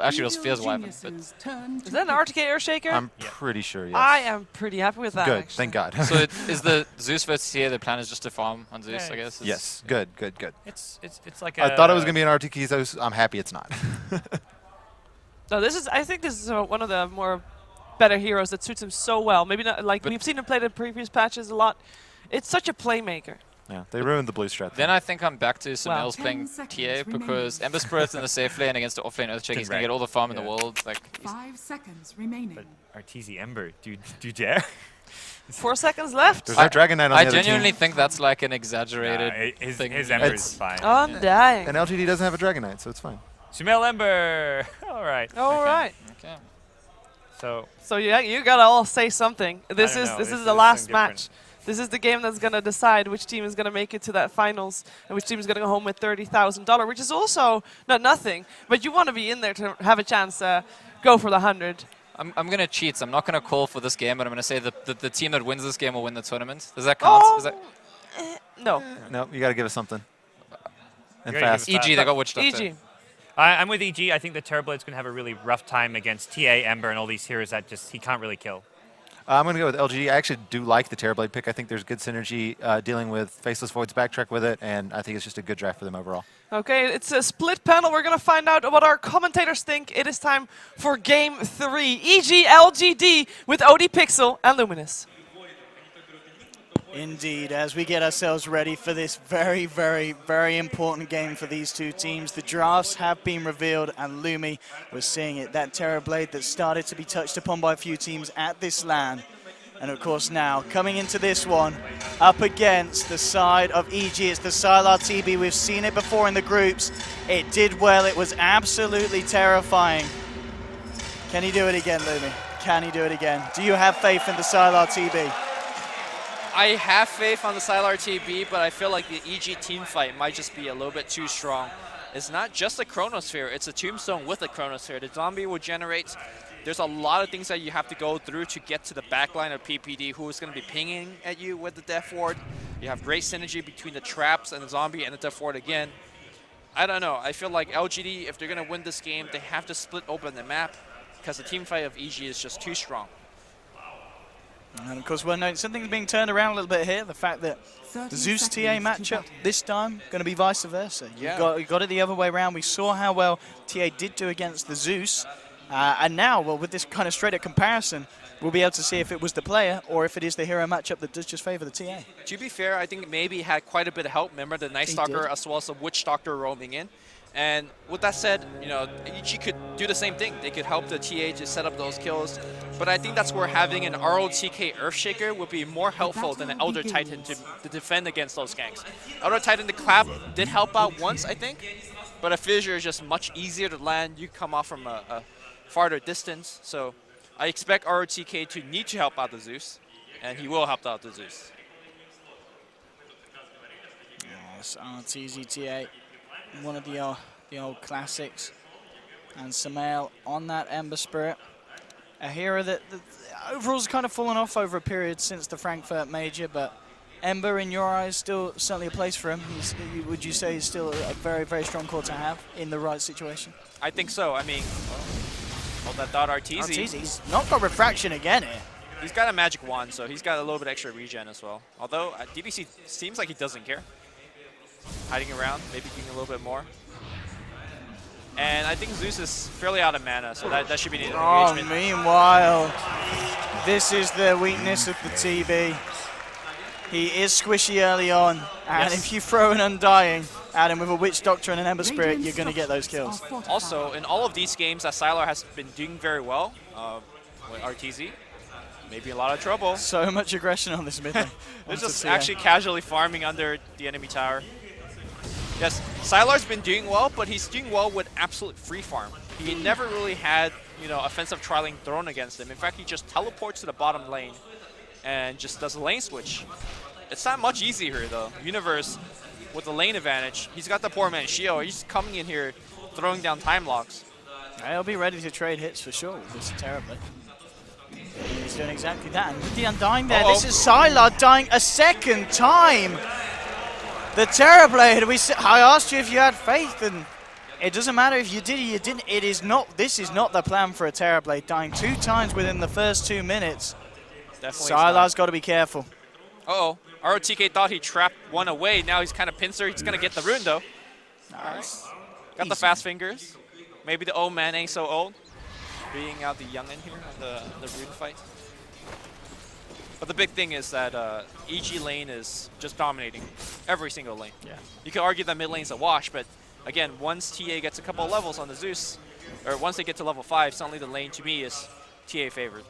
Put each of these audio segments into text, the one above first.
actually, it was Fear's weapon. But Is that an RTK Earthshaker? I'm pretty sure, yes. I am pretty happy with that. Good, Actually. thank God. so is the Zeus versus TA, the plan is just to farm on Zeus, I guess? Yes, good. It's like I thought it was going to be an RTK, so I'm happy it's not. No, I think this is one of the more better heroes that suits him so well. Maybe not, like, we've seen him play the previous patches a lot. It's such a playmaker. Yeah, they ruined the blue strat. Then I think I'm back to Sumel's Wow. playing TA because Ember Spirit's in the safe lane against the offlane Earthshaker. He's going to get all the farm in the world. Like, 5 seconds remaining. But Arteezy Ember, do you dare? 4 seconds left. There's no Dragon Knight on the I other genuinely team. think that's like an exaggerated his thing. Ember is fine. I'm dying. And LGD doesn't have a Dragon Knight, so it's fine. Sumel Ember! Alright. All right. Okay. So you gotta all say something. This don't is know. this This is the is last something match. different. This is the game that's gonna decide which team is gonna make it to that finals and which team is gonna go home with $30,000, which is also not nothing. But you want to be in there to have a chance to go for the 100. I'm going to cheat. So I'm not going to call for this game, but I'm going to say the team that wins this game will win the tournament. Does that count? Oh, Is that no. No, you got to give us something. And You gotta fast. give us EG, they got Witch Doctor. EG. I'm with EG. I think the Terrorblade's going to have a really rough time against TA, Ember, and all these heroes that he can't really kill. I'm going to go with LGD. I actually do like the Terrorblade pick. I think there's good synergy dealing with Faceless Void's backtrack with it, and I think it's just a good draft for them overall. Okay, it's a split panel. We're going to find out what our commentators think. It is time for Game 3. EG LGD with OD Pixel and Luminous. Indeed, as we get ourselves ready for this very, very, very important game for these two teams. The drafts have been revealed, and Lumi, we're seeing it. That Terrorblade that started to be touched upon by a few teams at this LAN. And of course now, coming into this one, up against the side of EG, it's the Sylar TB. We've seen it before in the groups. It did well, it was absolutely terrifying. Can he do it again, Lumi? Can he do it again? Do you have faith in the Sylar TB? I have faith on the Sylar TB, but I feel like the EG team fight might just be a little bit too strong. It's not just a Chronosphere, it's a Tombstone with a Chronosphere. The zombie will generate. There's a lot of things that you have to go through to get to the backline of PPD, who is going to be pinging at you with the Death Ward. You have great synergy between the traps and the zombie and the Death Ward again. I don't know. I feel like LGD, if they're going to win this game, they have to split open the map because the team fight of EG is just too strong. And of course, we're noting something's being turned around a little bit here. The fact that the Zeus TA matchup this time going to be vice versa. Yeah. You got it the other way around. We saw how well TA did do against the Zeus. And now, well, with this kind of straight up comparison, we'll be able to see if it was the player or if it is the hero matchup that does just favor the TA. To be fair, I think maybe he had quite a bit of help. Remember the Night Stalker as well as the Witch Doctor roaming in. And with that said, you know, EG could do the same thing. They could help the TA to set up those kills. But I think that's where having an ROTK Earthshaker would be more helpful than an Elder Titan to defend against those ganks. Elder Titan, the clap did help out once, I think. But a Fissure is just much easier to land. You come off from a farther distance. So I expect ROTK to need to help out the Zeus. And he will help out the Zeus. Yes, RTZTA, one of the old classics. And Samael on that Ember Spirit. A hero that overall's kind of fallen off over a period since the Frankfurt Major, but Ember, in your eyes, still certainly a place for him. Would you say he's still a very, very strong core to have in the right situation? I think so. I mean, hold that thought, Arteezy. He's not got refraction again here. He's got a magic wand, so he's got a little bit extra regen as well. Although DBC seems like he doesn't care. Hiding around, maybe getting a little bit more. And I think Zeus is fairly out of mana, so that should be an engagement. Meanwhile, this is the weakness of the TB. He is squishy early on, and if you throw an Undying at him with a Witch Doctor and an Ember Spirit, you're going to get those kills. Also, in all of these games, Sylar has been doing very well with RTZ. Maybe a lot of trouble. So much aggression on this mid lane. They're just actually casually farming under the enemy tower. Yes, Sylar's been doing well, but he's doing well with absolute free farm. He never really had, you know, offensive trialing thrown against him. In fact, he just teleports to the bottom lane and just does a lane switch. It's not much easier here, though. Universe, with the lane advantage, he's got the poor man Shio. He's coming in here, throwing down time locks. He'll be ready to trade hits for sure with this terribly. He's doing exactly that. And with the Undying there, this is Sylar dying a second time. The Terrorblade, I asked you if you had faith, and it doesn't matter if you did or you didn't. It is not. This is not the plan for a Terrorblade. Dying 2 times within the first 2 minutes. Definitely. Sylar's got to be careful. Uh-oh. ROTK thought he trapped one away. Now he's kind of pincer. He's going to get the rune, though. Nice. Got the fast fingers. Maybe the old man ain't so old. Being out the youngin here on the rune fight. But the big thing is that EG lane is just dominating every single lane. Yeah. You could argue that mid lane's a wash, but again, once TA gets a couple of levels on the Zeus, or once they get to level 5, suddenly the lane to me is TA favored.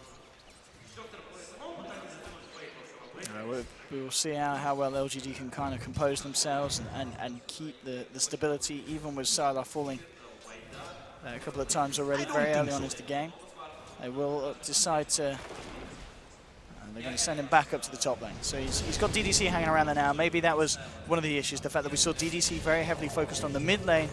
We will see how well LGD can kind of compose themselves and keep the stability, even with Sylar falling a couple of times already very early on into the game. They will decide to... they're going to send him back up to the top lane. So he's got DDC hanging around there now. Maybe that was one of the issues, the fact that we saw DDC very heavily focused on the mid lane.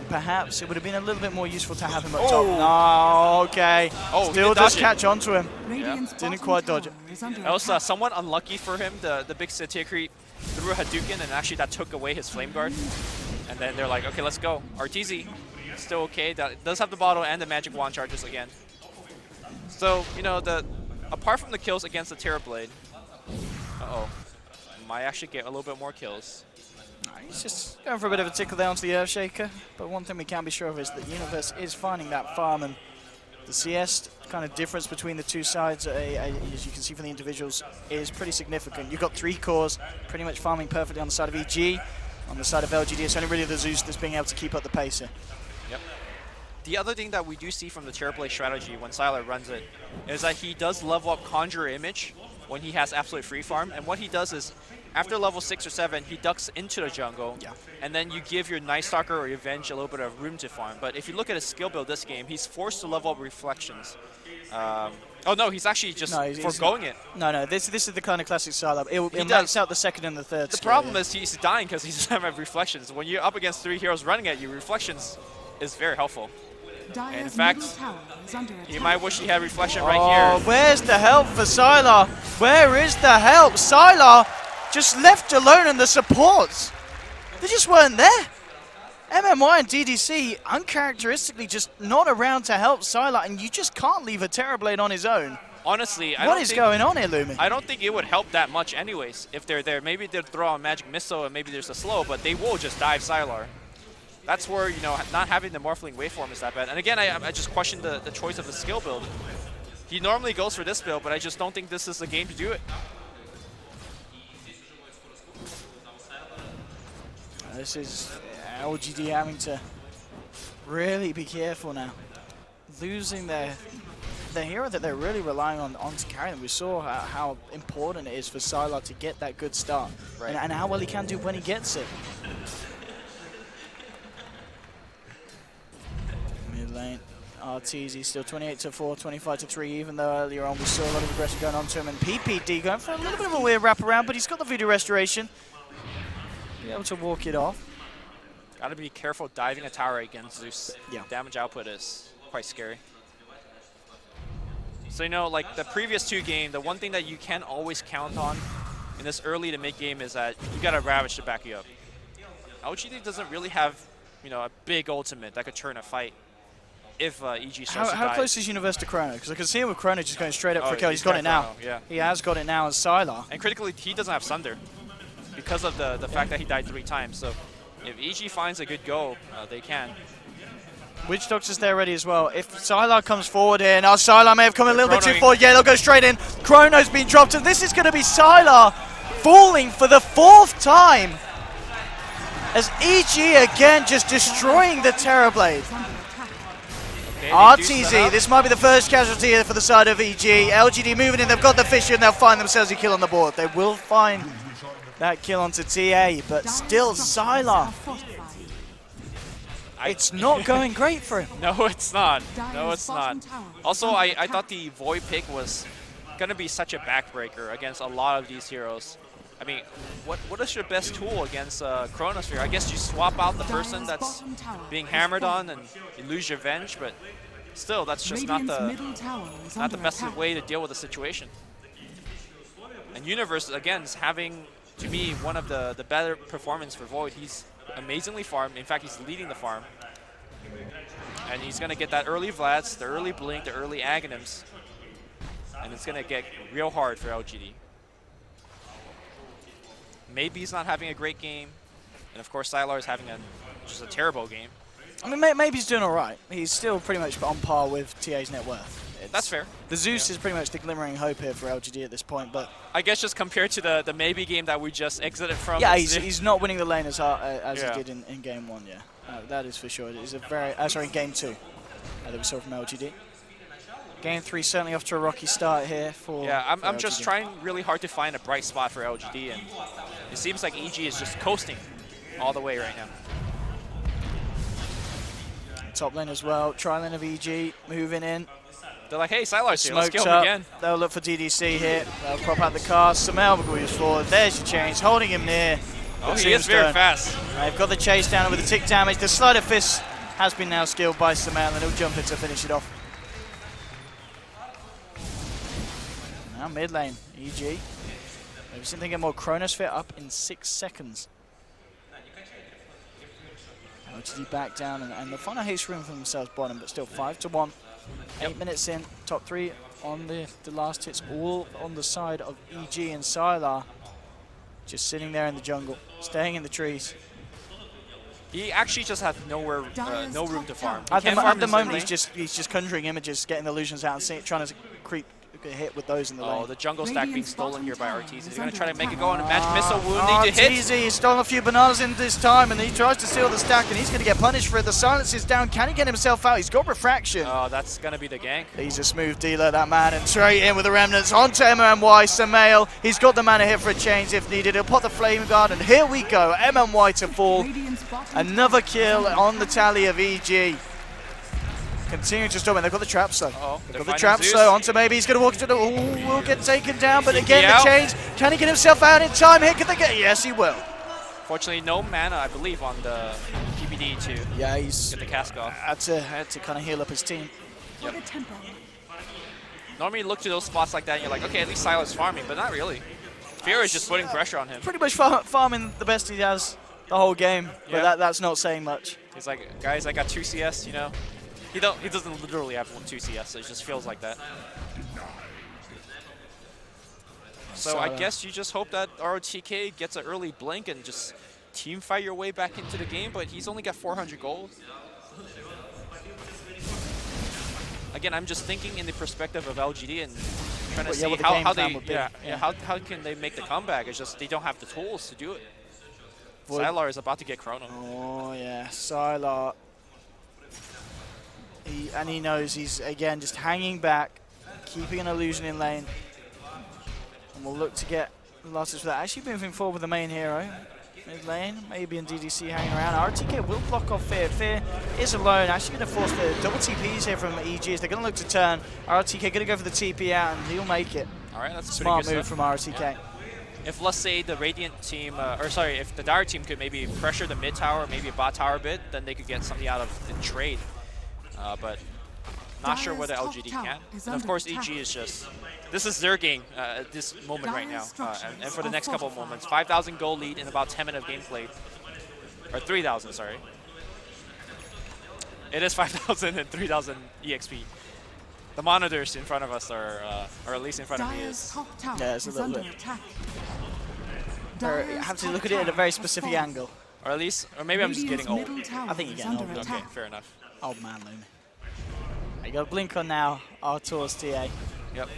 Perhaps it would have been a little bit more useful to have him up top. No, okay. Oh, still does catch on to him. Radiant's Didn't bottom quite dodge it. tower is under That was attack. somewhat unlucky for him. The big Satir creep threw a Hadouken, and actually that took away his Flame Guard. And then they're like, okay, let's go. RTZ, still okay. That does have the bottle and the magic wand charges again. So, you know, apart from the kills against the Terrorblade, might actually get a little bit more kills. He's just going for a bit of a tickle down to the Earthshaker, but one thing we can be sure of is that Universe is finding that farm, and the CS kind of difference between the two sides, as you can see from the individuals, is pretty significant. You've got 3 cores pretty much farming perfectly on the side of EG. On the side of LGD, it's only really the Zeus that's being able to keep up the pace here. Yep. The other thing that we do see from the Terrorblade strategy when Sylar runs it is that he does level up Conjurer Image when he has absolute free farm, and what he does is after level 6 or 7, he ducks into the jungle, and then you give your Night Stalker or your Venge a little bit of room to farm. But if you look at his skill build this game, he's forced to level up Reflections. Oh no, he's actually just foregoing it. No, this is the kind of classic Sylar. It max out the second and the third. The problem is he's dying because he doesn't have Reflections. When you're up against 3 heroes running at you, Reflections is very helpful. And in fact, you might wish he had Reflection right here. Where's the help for Sylar? Where is the help? Sylar just left alone, and the supports, they just weren't there. MMY and DDC uncharacteristically just not around to help Sylar, and you just can't leave a Terrorblade on his own. Honestly, what is going on here, Lumi? I don't think it would help that much anyways if they're there. Maybe they'll throw out Magic Missile and maybe there's a slow, but they will just dive Sylar. That's where, you know, not having the Morphling waveform is that bad. And again, I just question the choice of the skill build. He normally goes for this build, but I just don't think this is the game to do it. This is LGD having to really be careful now. Losing their hero that they're really relying on to carry them. We saw how important it is for Sylar to get that good start, and how well he can do when he gets it. Mid lane, RTZ still 28-4, 25-3, even though earlier on we saw a lot of aggression going on to him, and PPD going for a little bit of a weird wraparound, but he's got the Voodoo Restoration. Be able to walk it off. Gotta be careful diving a tower against Zeus. Yeah. Damage output is quite scary. So, you know, like the previous 2 games, the one thing that you can always count on in this early to mid game is that you got a Ravage to back you up. LGD doesn't really have, you know, a big ultimate that could turn a fight if EG starts to How die. close is Universe to Chrono? Because I can see him with Chrono just going straight up for a kill. He's got it now. Chrono, yeah. He has got it now as Sylar. And critically, he doesn't have Sunder because of the fact that he died 3 times. So if EG finds a good go, they can. Witch Doctor's there ready as well. If Sylar comes forward here, now Sylar may have come a little bit too Chronoing. forward. Yeah, they'll go straight in. Chrono's been dropped, and this is going to be Sylar falling for the 4th time. As EG again just destroying the Terrorblade. Okay, RTZ, this might be the first casualty here for the side of EG. LGD moving in, they've got the Fisher, and they'll find themselves a kill on the board. They will find that kill onto TA, but still Sylar. It's not going great for him. No, it's not. No, it's not. Also, I thought the Void pick was going to be such a backbreaker against a lot of these heroes. I mean, what is your best tool against Chronosphere? I guess you swap out the person that's being hammered on and you lose your Venge, but still, that's just not the best way to deal with the situation. And Universe, again, is having, to me, one of the better performance for Void. He's amazingly farmed. In fact, he's leading the farm. And he's going to get that early Vlads, the early Blink, the early Aghanims. And it's going to get real hard for LGD. Maybe he's not having a great game. And of course, Sylar is having just a terrible game. I mean, maybe he's doing all right. He's still pretty much on par with TA's net worth. That's fair. The Zeus is pretty much the glimmering hope here for LGD at this point, but I guess just compared to the maybe game that we just exited from. yeah, he's not winning the lane as hard as Yeah. he did in game 1. Yeah, that is for sure. It is a very sorry, game 2 that we saw from LGD. Game 3 certainly off to a rocky start here for. Yeah, I'm LGD. just trying really hard to find a bright spot for LGD, and it seems like EG is just coasting all the way right now. Top lane as well. Tri-lane of EG moving in. They're like, hey, Sylar's here, let's Smoked kill him up. again. They'll look for DDC here. They'll prop out the car. Samel moves forward. There's your change, holding him near. Oh, he is very fast. They've got the chase down with the tick damage. The sleight of fist has been now skilled by Samel, and he'll jump in to finish it off. Now mid lane, EG. Maybe something get more Chronosphere up in 6 seconds. LGD back down, and they'll find a haste room for themselves bottom, but still 5-1. 8 minutes in, top 3 on the last hits, all on the side of EG and Sylar. Just sitting there in the jungle, staying in the trees. He actually just has no room to farm. He At can't the farm in moment, his lane. he's just conjuring images, getting illusions out, and trying to creep, get hit with those in the lane. Oh, the jungle stack being stolen here by Tower Arteezy. is They're going to under try to make it attack. go on a magic missile wound. Need to hit. Arteezy, he's stolen a few bananas in this time, and he tries to steal the stack, and he's going to get punished for it. The silence is down. Can he get himself out? He's got refraction. Oh, that's going to be the gank. He's a smooth dealer, that man, and straight in with the remnants onto MMY. Samael, he's got the mana hit for a change if needed. He'll pop the flame guard, and here we go. MMY to fall. Radiant's bottom Another tower kill is on the tally of EG. Continuing to stop it. They've got the trap slow. Uh-oh, They've they're got the finding trap Zeus. slow onto maybe. He's going to walk into the. Ooh, will get taken down, but again, out. the change. Can he get himself out in time? Here, can they get? Yes, he will. Fortunately, no mana, I believe, on the PPD to Yeah, he's get the cask off. had to kind of heal up his team. for the temple. Normally you look to those spots like that and you're like, okay, at least Sylar's farming, but not really. Fear is just putting pressure on him. Pretty much farming the best he has the whole game, but Yeah. that's not saying much. He's like, guys, I got 2 CS, you know? He doesn't literally have 2 CS, so it just feels like that. So I guess you just hope that ROTK gets an early blink and just team fight your way back into the game, but he's only got 400 gold. Again, I'm just thinking in the perspective of LGD and trying to Well, yeah, see what the how game they plan would be. how can they make the comeback. It's just they don't have the tools to do it. Void. Sylar is about to get Chrono. Oh yeah, Sylar. He knows he's again just hanging back, keeping an illusion in lane, and we'll look to get losses for that. Actually moving forward with the main hero. Mid lane, maybe in DDC hanging around. RTK will block off Fear. Fear is alone. Actually going to force the double TPs here from EG. They're going to look to turn. RTK going to go for the TP out, and he'll make it. All right, that's a Smart pretty good move stuff. from RTK. Yeah. If, let's say, the Radiant team, if the Dire team could maybe pressure the mid tower, maybe a bot tower a bit, then they could get something out of the trade. But not sure whether Dire's LGD top can. tower is And of under course, attack. EG is just, this is their game at this moment right now. Dire's structures And for the are next couple of fortified. moments. 5,000 gold lead in about 10 minutes of gameplay. Or 3,000, sorry. It is 5,000 and 3,000 EXP. The monitors in front of us are, or at least in front of me, Dire's is top tower Yeah, it's a is little under bit. attack. You Dire's have to top look at it at a tower very has specific fallen. angle. or at least, or maybe I'm just Radiant's getting old. middle tower I think you're is getting under old. Okay, attack. fair enough. Old man, Lumi. You got a blink on now. Artur's TA. Yep.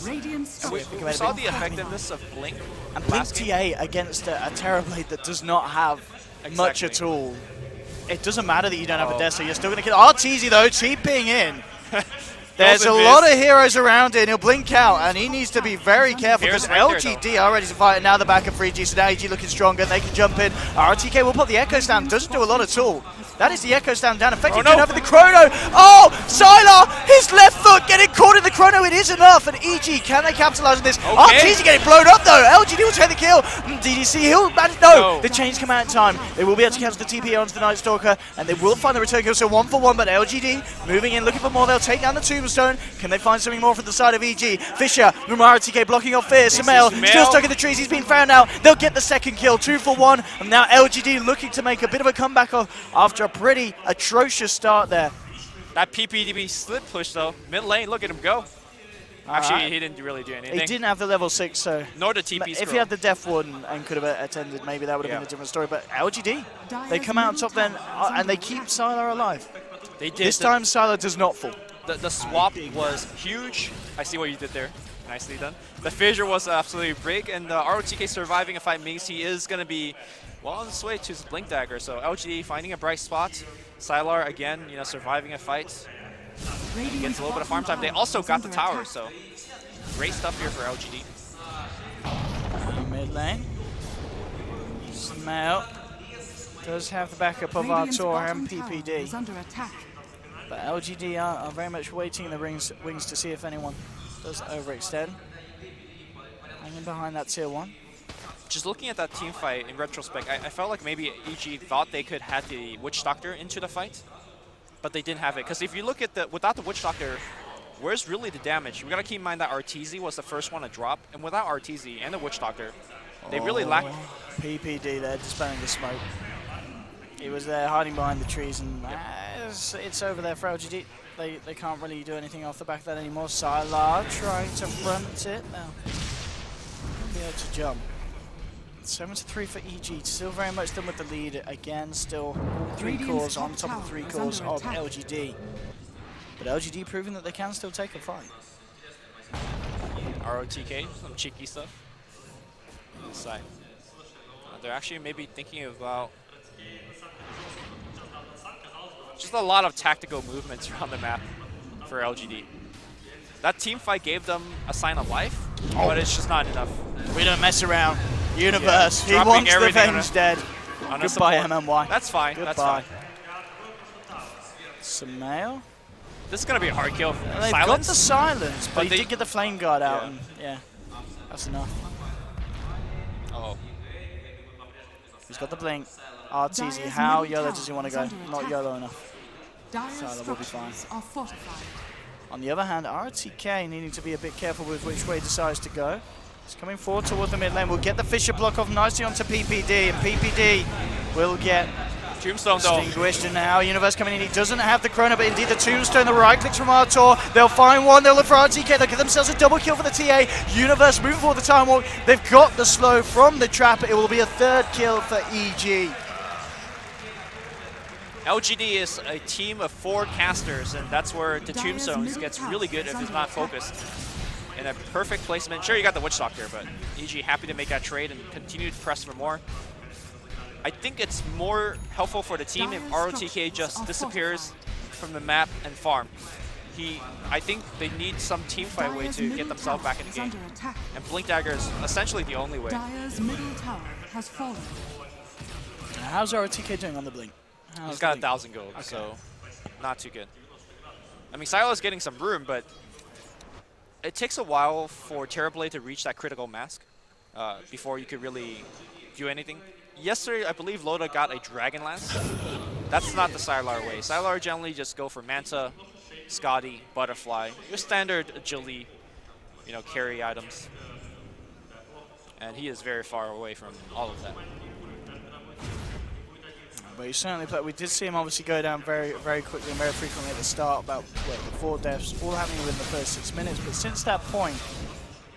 Radiant's And we structures made a saw big the effectiveness of Blink And Blink last game. TA against a Terrorblade that does not have much Exactly. at all. It doesn't matter that you don't have a Oh. Deso, you're still going to kill. Arteezy though, TPing in. There's a Goes in lot Viz. of heroes around it, and he'll blink out, and he needs to be very careful Fear's because right there, LGD are ready to fight, and now the back of 3G, so now EG looking stronger, they can jump in. RTK will put the Echo Slam, doesn't do a lot at all. That is the Echo Slam down, effectively Oh, no. over the Chrono. Oh, Sylar, his left foot getting caught in the chrono, it is enough, and EG, can they capitalize on this? RTZ getting blown up though, LGD will take the kill. DDC, he'll manage, no, the chains come out in time. They will be able to cancel the TP onto the Night Stalker, and they will find the return kill, so 1 for 1, but LGD moving in, looking for more, they'll take down the Tombstone. Can they find something more from the side of EG? Fisher, Lumara TK blocking off Fear, Sumail still stuck in the trees, he's been found now. They'll get the second kill, 2 for 1, and now LGD looking to make a bit of a comeback after a pretty atrocious start there. That PPDB slip push though, mid lane, look at him go. Actually, he didn't really do anything. He didn't have the level 6, so nor the TP if scroll. he had the Death Warden and could have attended, maybe that would have been a different story. But LGD, they come out on top then, and they keep Sylar alive. They did. This time, Sylar does not fall. The swap was huge. I see what you did there. Nicely done. The fissure was absolutely big, and the ROTK surviving a fight means he is going to be well on his way to his Blink Dagger. So LGD finding a bright spot. Sylar again, surviving a fight. Gets a little bit of farm time. They also got the tower, so great stuff here for LGD. Mid lane. Sumail does have the backup of Artur and PPD. But LGD are very much waiting in the wings to see if anyone does overextend. Hanging behind that tier 1. Just looking at that team fight in retrospect, I felt like maybe EG thought they could have the Witch Doctor into the fight, but they didn't have it. Because if you look at without the Witch Doctor, where's really the damage? We gotta keep in mind that RTZ was the first one to drop, and without RTZ and the Witch Doctor, they really lack. PPD there dispelling the smoke. He was there hiding behind the trees, and it's over there for LGD. They can't really do anything off the back of that anymore. Sylar trying to front it now. Be able to jump. 7-3 for EG, still very much them with the lead. Again, still 3 cores on top of 3 cores of LGD. But LGD proving that they can still take a fight. ROTK, some cheeky stuff on the side. They're actually maybe thinking about just a lot of tactical movements around the map for LGD. That team fight gave them a sign of life, but it's just not enough. We don't mess around. Universe, he dropping wants the everything Venge dead. On Goodbye, support. MMY. That's fine. Goodbye. That's fine. Sumail. This is gonna be a hard kill. They've Silence? got the silence, but But he they- did get the flame guard out, and yeah, that's enough. Oh, He's got the blink. RTZ, how YOLO does he want to go? Not YOLO enough. Dire will be fine. structures are fortified. On the other hand, RTK needing to be a bit careful with which way he decides to go. He's coming forward towards the mid lane. We'll get the Fisher block off nicely onto PPD, and PPD will get Tombstone though. extinguished, and now Universe coming in. He doesn't have the chrono, but indeed the Tombstone, the right clicks from Artur. They'll find one, they'll look for RTK, they'll get themselves a double kill for the TA. Universe moving forward the time walk. They've got the slow from the trap. It will be a 3rd kill for EG. LGD is a team of 4 casters, and that's where the Tombstones gets really good if it's not focused. In a perfect placement. Sure, you got the Witch Doctor, but EG happy to make that trade and continue to press for more. I think it's more helpful for the team if ROTK just disappears from the map and farm. I think they need some team fight way to get themselves back in the game. And Blink Dagger is essentially the only way. Dire's middle tower has fallen. How's RTK doing on the blink? He's got 1,000 gold, so not too good. I mean, Silo's getting some room, but it takes a while for Terrorblade to reach that critical mask before you could really do anything. Yesterday, I believe Loda got a Dragon Lance. That's not the Sylar way. Sylar generally just go for Manta, Scotty, Butterfly, your standard agility, carry items. And he is very far away from all of that. But he certainly played. We did see him obviously go down very, very quickly and very frequently at the start, about the 4 deaths, all happening within the first 6 minutes. But since that point,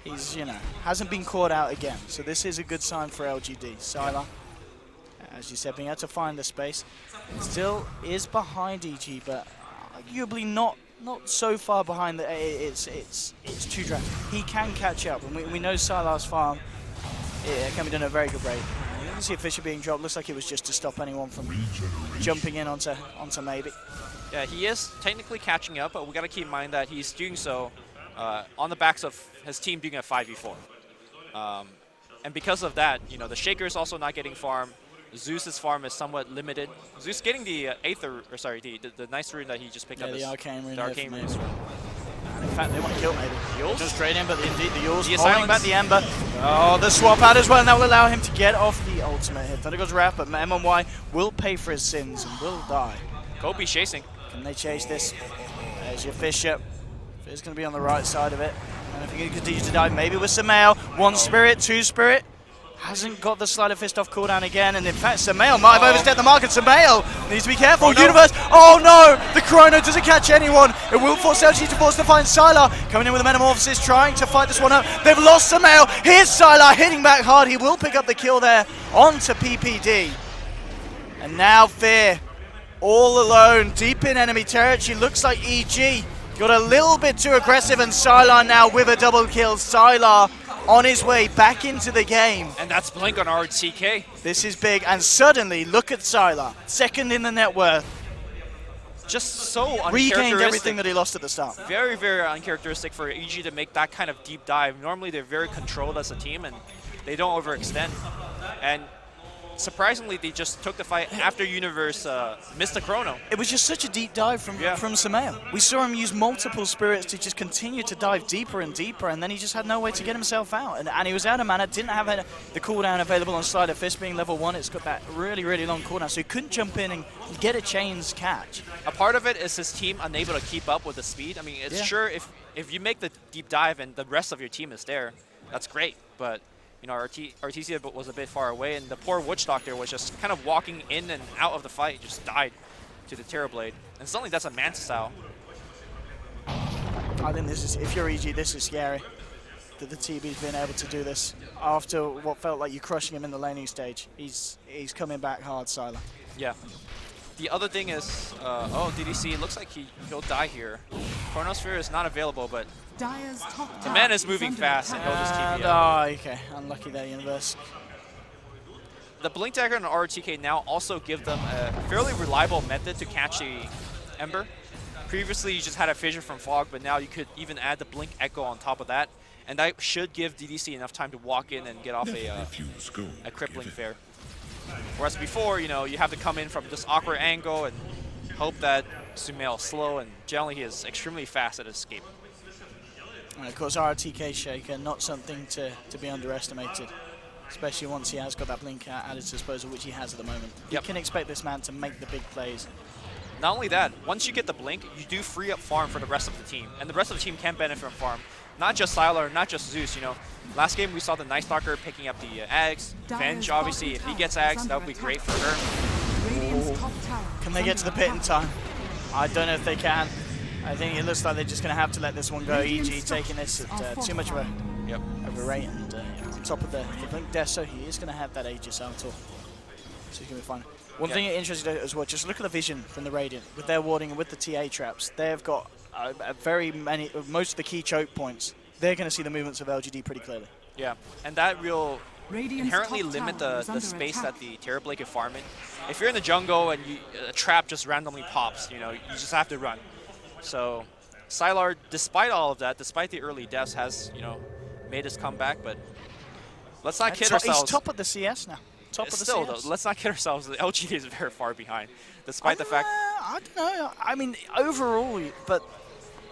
he's, hasn't been caught out again. So this is a good sign for LGD. Sylar, as you said, being able to find the space. Still is behind EG, but arguably not so far behind that it's too drastic. He can catch up, and we know Sylar's farm can be done at a very good rate. You can see a Fisher being dropped. Looks like it was just to stop anyone from jumping in onto maybe. Yeah, he is technically catching up, but we got to keep in mind that he's doing so on the backs of his team doing a 5v4. And because of that, the Shaker is also not getting farm. Zeus's farm is somewhat limited. Zeus getting the the nice rune that he just picked up. The arcane rune. The arcane rune. fact, they want to kill maybe. Yules? Just straight in, but indeed the Yules The holding silence. back the Ember. Oh, the swap out as well, and that will allow him to get off the ultimate hit. Thunder goes Wrath, but MMY will pay for his sins and will die. Kobe chasing. Can they chase this? There's your Fisher. Fizz going to be on the right side of it. And if he continues to dive, maybe with Samael. One Spirit, two Spirit. Hasn't got the Sleight of Fist off cooldown again, and in fact, Samael might have overstepped the mark, and Samael needs to be careful. Oh, no. Universe, oh no! The Chrono doesn't catch anyone. It will force LGD to force to find Sylar. Coming in with a Metamorphosis, trying to fight this one out. They've lost Samael. Here's Sylar hitting back hard. He will pick up the kill there onto PPD. And now Fear, all alone, deep in enemy territory. Looks like EG got a little bit too aggressive, and Sylar now with a double kill. Sylar on his way back into the game. And that's Blink on RTK. This is big, and suddenly, look at Sylar, second in the net worth. Just so Regained uncharacteristic. everything that he lost at the start. Very, very uncharacteristic for EG to make that kind of deep dive. Normally, they're very controlled as a team, and they don't overextend. And surprisingly, they just took the fight after Universe missed the Chrono. It was just such a deep dive from Samael. We saw him use multiple spirits to just continue to dive deeper and deeper, and then he just had no way to get himself out. And he was out of mana, didn't have the cooldown available on Sleight of Fist being level 1. It's got that really, really long cooldown, so he couldn't jump in and get a chains catch. A part of it is his team unable to keep up with the speed. I mean, it's sure if you make the deep dive and the rest of your team is there, that's great, but you know, Artesia was a bit far away, and the poor Witch Doctor was just kind of walking in and out of the fight, just died to the Terrorblade. And suddenly that's a Manta style. I think this is, if you're EG, this is scary. That the TB's been able to do this after what felt like you crushing him in the laning stage. He's coming back hard, Sylar. Yeah. The other thing is, oh, DDC, looks like he'll die here. Chronosphere is not available, but Dire's top the tower man is moving fast, and he'll just TP Oh, out. okay. Unlucky there, Universe. The Blink Dagger and RTK now also give them a fairly reliable method to catch the Ember. Previously, you just had a Fissure from Fog, but now you could even add the Blink Echo on top of that. And that should give DDC enough time to walk in and get off a crippling fair. Whereas before, you know, you have to come in from this awkward angle and hope that Sumail's slow, and generally he is extremely fast at escape. And of course, RTK Shaker, not something to be underestimated, especially once he has got that blink at his disposal, which he has at the moment. You can expect this man to make the big plays. Not only that, once you get the blink, you do free up farm for the rest of the team, and the rest of the team can benefit from farm. Not just Sylar, not just Zeus, you know. Last game we saw the Night Stalker picking up the Ags. Venge, obviously, if he gets Ags, that would be great for her. Radiant's top tower Can they get to the pit in time? I don't know if they can. I think it looks like they're just going to have to let this one go. EG taking this at too much of a rate, and on top of the blink Deso, he is going to have that Aegis out, so he's going to be fine. One thing interesting as well, just look at the vision from the Radiant with their warding and with the TA traps. They've got most of the key choke points. They're going to see the movements of LGD pretty clearly. Yeah, and that will Radiant's inherently top limit tower the is under space attack. that the Terrorblade can farm in. If you're in the jungle and a trap just randomly pops, you know, you just have to run. So Sylar, despite all of that, despite the early deaths, has, you know, made his comeback, but let's not kid ourselves. He's top of the CS now. Top of the Still, CS. though, let's not kid ourselves. The LGD is very far behind, despite the fact. I don't know. I mean, overall, but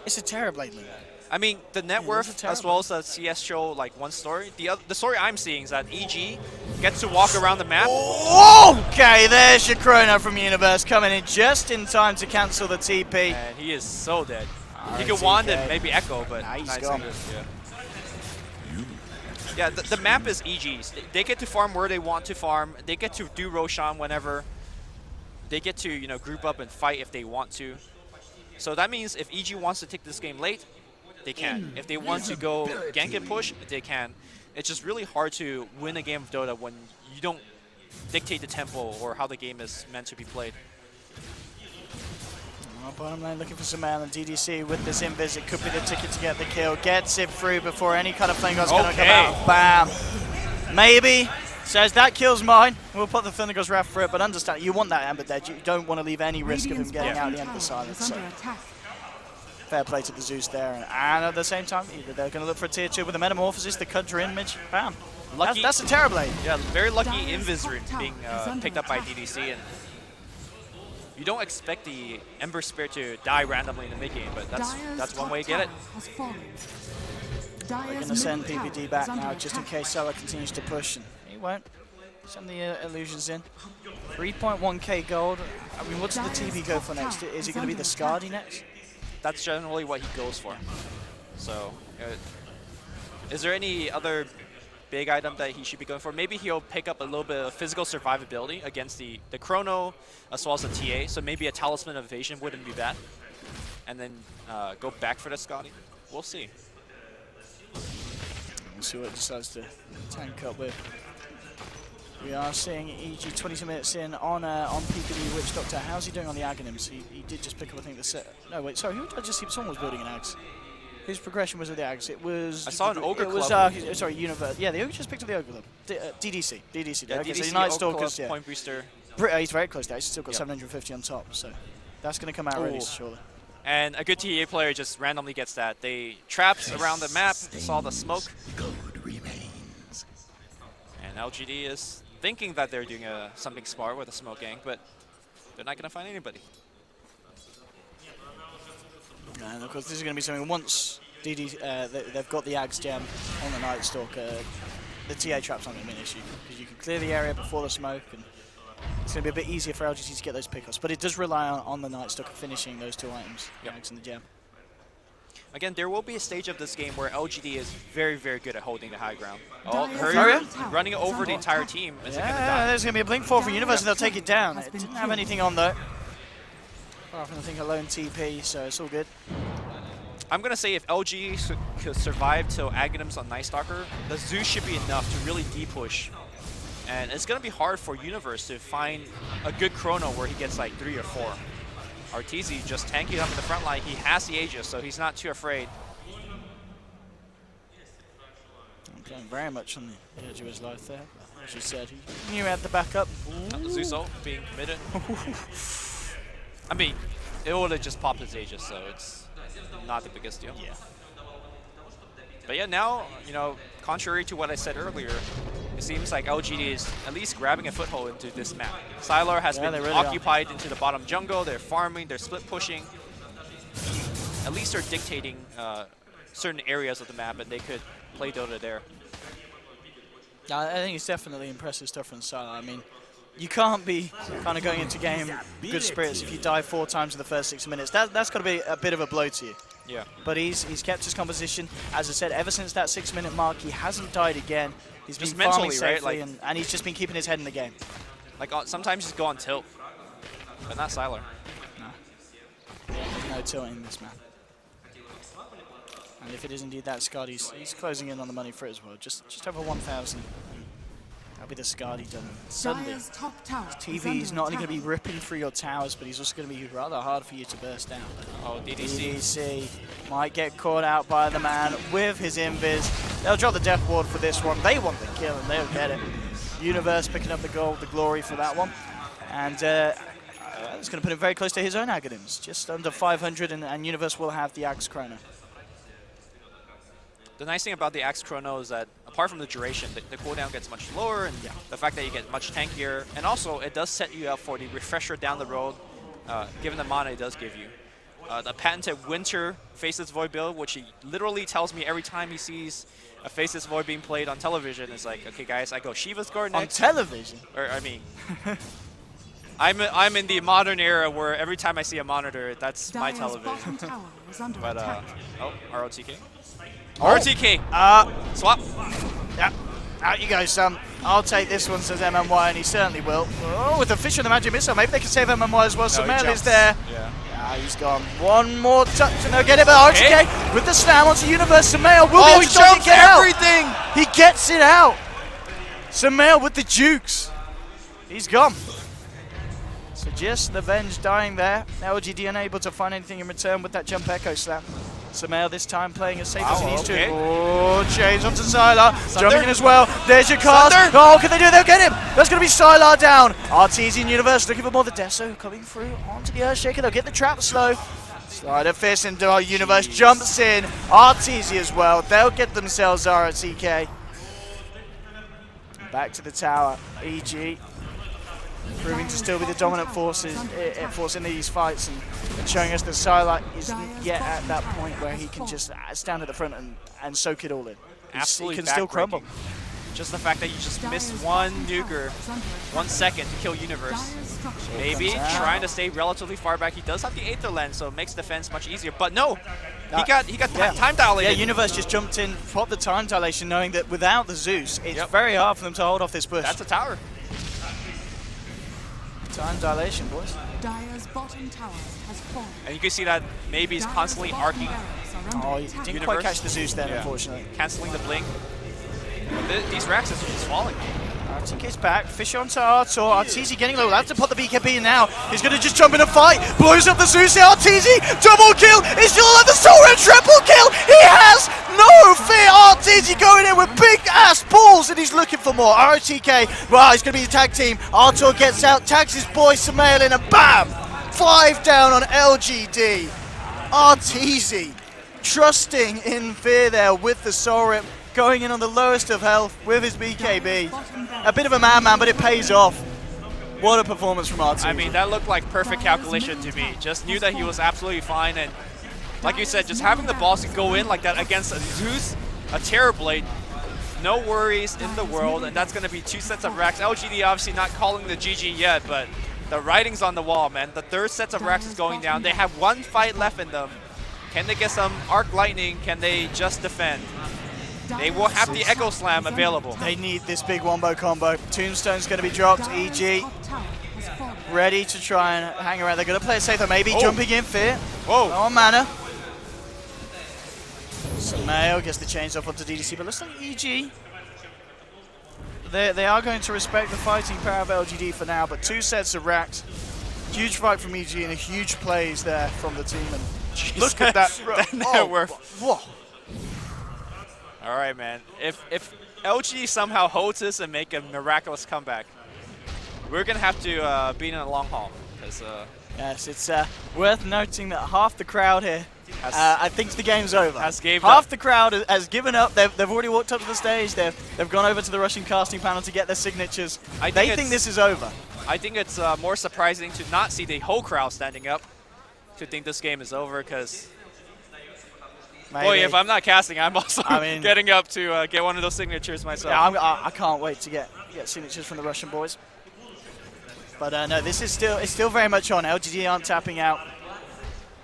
it's a Terrorblade league. I mean, the net worth as well as the CS show like one story. The story I'm seeing is that EG gets to walk around the map. Okay, there's your Chrono from Universe coming in just in time to cancel the TP. And he is so dead. He could wand and maybe echo, but Nah, he's nice gone. Yeah, the map is EG's. They get to farm where they want to farm. They get to do Roshan whenever. They get to, you know, group up and fight if they want to. So that means if EG wants to take this game late, they can. If they want to go gank and push, they can. It's just really hard to win a game of Dota when you don't dictate the tempo or how the game is meant to be played. Bottom lane looking for Samael, and DDC with this invis, it could be the ticket to get the kill. Gets it through before any kind of flame god's going to come out. Bam. Maybe. Says that kill's mine. We'll put the Thunder God's Wrath for it, but understand, you want that Ember dead. You don't want to leave any risk of him getting out at the end of the silence. is So under attack. fair play to the Zeus there. And at the same time, either they're going to look for a tier 2 with a Metamorphosis, the Conjure image. Bam. Lucky. That's a Terrorblade. Yeah, very lucky Dire's Invis top rune tower being is under picked up by attack. DDC. And you don't expect the Ember Spirit to die randomly in the mid game, but that's one way to get it. They're going to send PPD back now just in case Salah continues to push, and he won't. Send the illusions in. 3.1k gold. I mean, what's the TP go for next? Is it going to be the Skadi next? That's generally what he goes for. So, is there any other big item that he should be going for? Maybe he'll pick up a little bit of physical survivability against the Chrono as well as the TA. So maybe a Talisman of Evasion wouldn't be bad. And then go back for the Skadi. We'll see. We'll see what he decides to tank up with. We are seeing EG 22 minutes in on PPD Witch Doctor. How's he doing on the Aghanims? He did just pick up, I think, the set. No, wait, sorry, who did I just see? Someone was building an Aghs. Whose progression was with the Aghs? It was. I saw an Ogre Club. Sorry, Universe. Yeah, the Ogre just picked up the Ogre Club. DDC. Yeah, okay, DDC, so Night Ogre Stalkers, Club, yeah. Point Booster. He's very close there. He's still got 750 on top, so that's going to come out ready, surely. And a good TA player just randomly gets that. They traps around the map, saw the smoke. And LGD is thinking that they're doing something smart with a smoke gang, but they're not going to find anybody. And of course, this is going to be something once they've got the Aghs gem on the Night Stalker, the TA trap's not going to be an issue because you can clear the area before the smoke, and it's going to be a bit easier for LGD to get those pickups. But it does rely on the Night Stalker finishing those two items, the Aghs and the gem. Again, there will be a stage of this game where LGD is very, very good at holding the high ground. Running over the entire team. Yeah, there's going to be a Blink 4 for Universe, and they'll take it down. It didn't have anything on, though. Apart from, I think, a lone TP, so it's all good. I'm going to say if LG could survive till Aghanims on Night Stalker, the Zeus should be enough to really de-push. And it's going to be hard for Universe to find a good Chrono where he gets like 3 or 4. Arteezy just tanking up in the front line. He has the Aegis, so he's not too afraid. I'm playing very much on the edge of his life there. As you said, he knew he had the backup. Zeus ult being committed. I mean, it would have just popped his Aegis, so it's not the biggest deal. Yeah. But yeah, now, you know, contrary to what I said earlier, it seems like LGD is at least grabbing a foothold into this map. Sylar has been really occupied into the bottom jungle. They're farming, they're split pushing. At least they're dictating certain areas of the map, and they could play Dota there. I think it's definitely impressive stuff from Sylar. I mean, you can't be kind of going into game good spirits if you die 4 times in the first 6 minutes. That's got to be a bit of a blow to you. Yeah. But he's kept his composition. As I said, ever since that 6-minute mark, he hasn't died again. He's just been farming mentally, safely, right? and he's just been keeping his head in the game. Like sometimes just go on tilt, but not Sylar. No. No tilt in this map. And if it is indeed that Skadi, he's closing in on the money for it as well. Just over 1,000. That'll be the Skadi done. Suddenly, TV is not only going to be ripping through your towers, but he's also going to be rather hard for you to burst down. Oh, DDC might get caught out by the man with his invis. They'll drop the death ward for this one. They want the kill, and they'll get it. Universe picking up the gold, the glory for that one. And it's going to put him very close to his own Aghanims. Just under 500, and Universe will have the Aghs Chrono. The nice thing about the Axe Chrono is that, apart from the duration, the cooldown gets much lower, and the fact that you get much tankier, and also it does set you up for the refresher down the road, given the mana it does give you. The patented Winter Faceless Void build, which he literally tells me every time he sees a Faceless Void being played on television, is like, okay guys, I go Shiva's Guard next. On television? Or, I mean, I'm in the modern era where every time I see a monitor, that's my television. But, oh, ROTK. Oh. RTK! Swap. Yeah. Out you go, son. I'll take this one, says MMY, and he certainly will. Oh, with the fish and the magic missile, maybe they can save MMY as well. No, Samel is there. Yeah, he's gone. One more touch, and they'll get it, but RTK with the slam onto Universe. Samel will be able to jump it everything! Out. He gets it out. Samel with the jukes. He's gone. So just the Venge dying there. LGD unable to find anything in return with that jump echo slam. Samel this time playing as safe as he needs to. Oh, change onto Sylar. Jumping in as well. There's your cast. Oh, can they do it? They'll get him. That's going to be Sylar down. Artesian Universe looking for more. The Deso coming through onto the Earthshaker. They'll get the trap slow. Slider fist into our Universe. Jumps in. Arteezy as well. They'll get themselves RTK. Back to the tower. EG. proving to still be the dominant force in these fights and showing us that Starladder isn't yet at that point where he can just stand at the front and soak it all in. Absolutely he can still crumble. backbreaking. Just the fact that you just missed one nuker, 1 second to kill Universe. Maybe trying to stay relatively far back. He does have the Aether Lens, so it makes defense much easier. But no, he got time dilated. Yeah, Universe just jumped in, popped the time dilation, knowing that without the Zeus, it's very hard for them to hold off this push. That's a tower. Time dilation, boys. Dire's bottom tower has fallen. And you can see that maybe he's constantly arcing, Oh, he didn't quite catch the Zeus then, unfortunately. canceling the blink. But these Raxes are just falling. RTK's back, fish onto Artur. Arteezy getting low, have to put the BKB in now. He's going to just jump in and fight. Blows up the Zeus. Arteezy, double kill. He's still alive. The Soul Red triple kill. He has no fear. Arteezy going in with big ass balls, and he's looking for more. RTK, wow, he's going to be a tag team. Artur gets out, tags his boy Samael in, and bam! 5 down on LGD. Arteezy trusting in fear there with the Soul Rip, going in on the lowest of health with his BKB. A bit of a madman, but it pays off. What a performance from Arteezy. I mean, that looked like perfect calculation to me. Just knew that he was absolutely fine, and like you said, just having the balls to go in like that against a Zeus, a Terrorblade, no worries in the world, and that's going to be 2 sets of racks. LGD obviously not calling the GG yet, but the writing's on the wall, man. The 3rd set of racks is going down. They have 1 fight left in them. Can they get some Arc Lightning? Can they just defend? They will have the Echo Slam available. They need this big wombo combo. Tombstone's going to be dropped. EG ready to try and hang around. They're going to play it safe, though. Maybe jumping in fear. Whoa. On mana. Samael gets the chains off onto DDC, but looks like EG. They are going to respect the fighting power of LGD for now, but 2 sets of racks. Huge fight from EG and a huge plays there from the team. And look at that. Net worth. Whoa. All right, man. If LG somehow holds this and make a miraculous comeback, we're going to have to be in a long haul. Yes, it's worth noting that half the crowd here, I think the game's over. Half up. The crowd has given up. They've already walked up to the stage. They've gone over to the Russian casting panel to get their signatures. They think this is over. I think it's more surprising to not see the whole crowd standing up to think this game is over, because boy, if I'm not casting, I'm also getting up to get one of those signatures myself. Yeah, I can't wait to get signatures from the Russian boys. But no, this is still very much on. LGD aren't tapping out.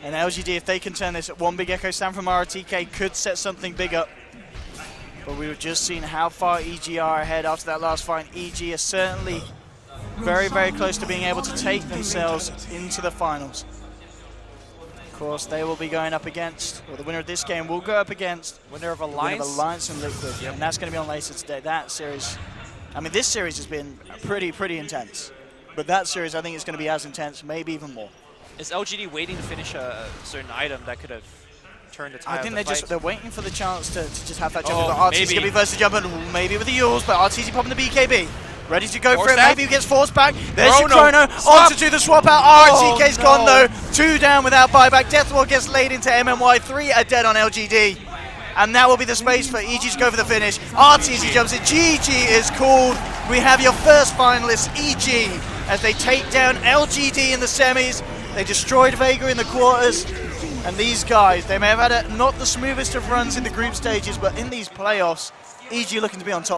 And LGD, if they can turn this one big Echo Slam from RTK, could set something big up. But we were just seeing how far EG are ahead after that last fight. EG is certainly very, very close to being able to take themselves into the finals. Of course, they will be going up against, or the winner of this game will go up against winner of Alliance and Liquid. Yep. And that's going to be on later today. That series, I mean, this series has been pretty intense. But that series, I think, is going to be as intense, maybe even more. Is LGD waiting to finish a certain item that could have turned the tide? I think of the they're waiting for the chance to just have that jump. Oh, But Arteezy's going to be first to jump, and maybe with the Yules, but Arteezy popping the BKB. Ready to go for it, maybe he gets forced back. There's your Chrono, on to do the swap out. RTK's gone though, 2 down without buyback. Deathwall gets laid into MMY, 3 are dead on LGD. And that will be the space for EG to go for the finish. Arteezy jumps in, GG is called. We have your first finalist, EG, as they take down LGD in the semis. They destroyed Vega in the quarters. And these guys, they may have had not the smoothest of runs in the group stages, but in these playoffs, EG looking to be on top.